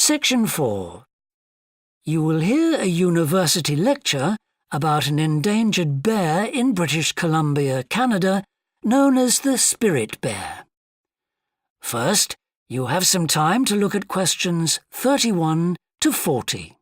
Section 4. You will hear a university lecture about an endangered bear in British Columbia, Canada, known as the spirit bear. First, you have some time to look at questions 31 to 40.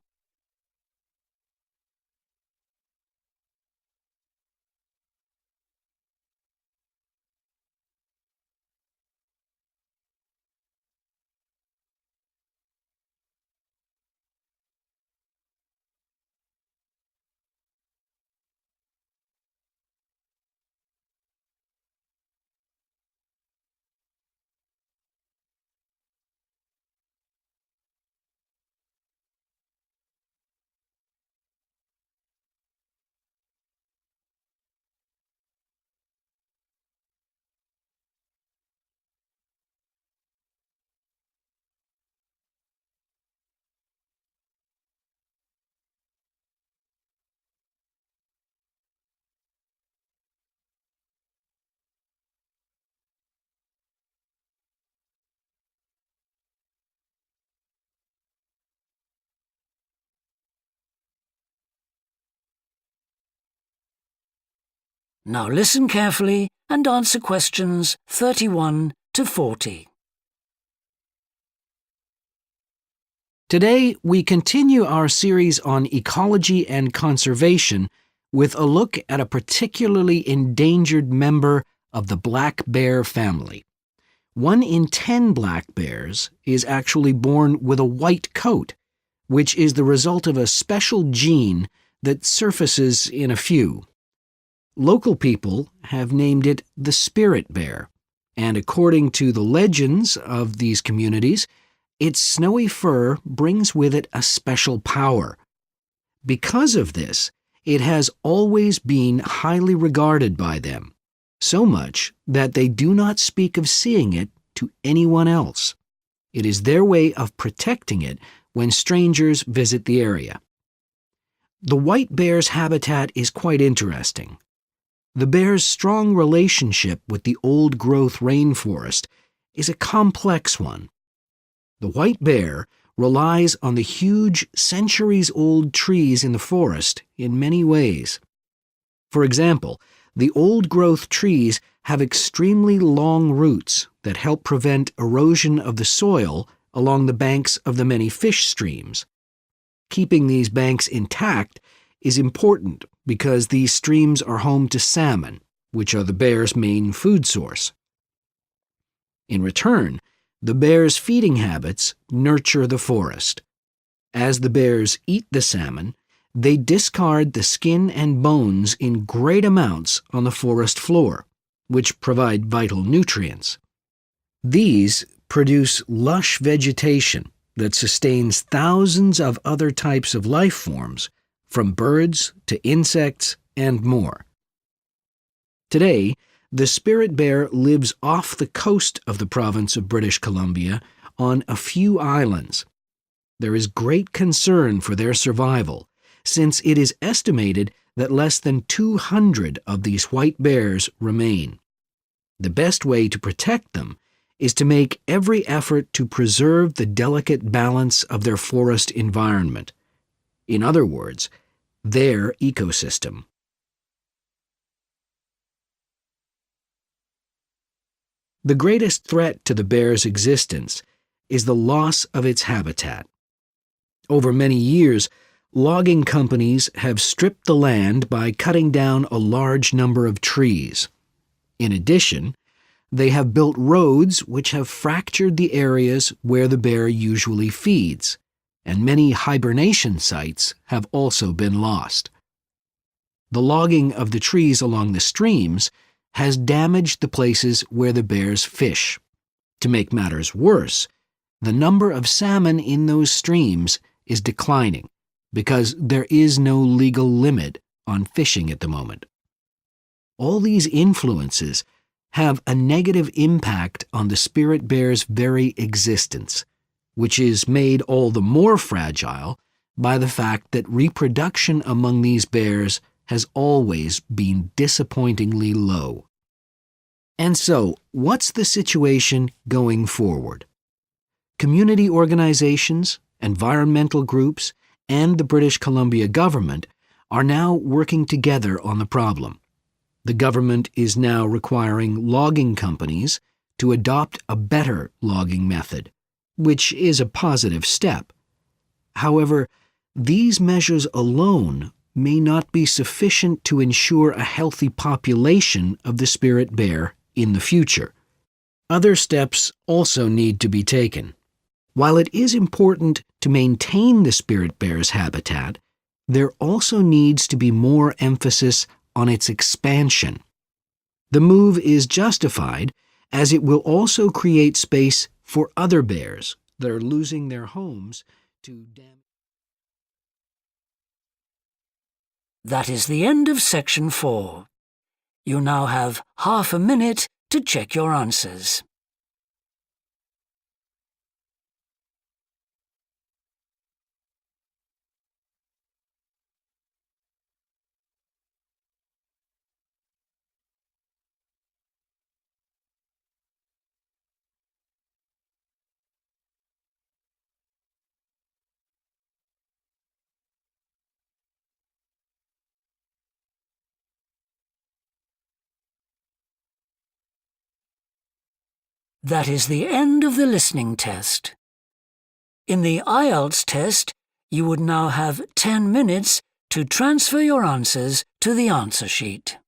Now listen carefully and answer questions 31 to 40. Today, we continue our series on ecology and conservation with a look at a particularly endangered member of the black bear family. 1 in 10 black bears is actually born with a white coat, which is the result of a special gene that surfaces in a few. Local people have named it the spirit bear, and according to the legends of these communities, its snowy fur brings with it a special power. Because of this, it has always been highly regarded by them, so much that they do not speak of seeing it to anyone else. It is their way of protecting it when strangers visit the area. The white bear's habitat is quite interesting. The bear's strong relationship with the old-growth rainforest is a complex one. The white bear relies on the huge, centuries-old trees in the forest in many ways. For example, the old-growth trees have extremely long roots that help prevent erosion of the soil along the banks of the many fish streams. Keeping these banks intact is important because these streams are home to salmon, which are the bear's main food source. In return, the bear's feeding habits nurture the forest. As the bears eat the salmon, they discard the skin and bones in great amounts on the forest floor, which provide vital nutrients. These produce lush vegetation that sustains thousands of other types of life forms, from birds to insects and more. Today, the spirit bear lives off the coast of the province of British Columbia on a few islands. There is great concern for their survival, since it is estimated that less than 200 of these white bears remain. The best way to protect them is to make every effort to preserve the delicate balance of their forest environment. In other words, their ecosystem. The greatest threat to the bear's existence is the loss of its habitat. Over many years, logging companies have stripped the land by cutting down a large number of trees. In addition, they have built roads which have fractured the areas where the bear usually feeds, and many hibernation sites have also been lost. The logging of the trees along the streams has damaged the places where the bears fish. To make matters worse, the number of salmon in those streams is declining because there is no legal limit on fishing at the moment. All these influences have a negative impact on the spirit bear's very existence, which is made all the more fragile by the fact that reproduction among these bears has always been disappointingly low. And so, what's the situation going forward? Community organizations environmental groups, and the British Columbia government are now working together on the problem. The government is now requiring logging companies to adopt a better logging method, which is a positive step. However, these measures alone may not be sufficient to ensure a healthy population of the spirit bear in the future. Other steps also need to be taken. While it is important to maintain the spirit bear's habitat, there also needs to be more emphasis on its expansion. The move is justified as it will also create space for other bears that are losing their homes to damage. That is the end of section 4. You now have half a minute to check your answers. That is the end of the listening test. In the Ielts test, you would now have 10 minutes to transfer your answers to the answer sheet.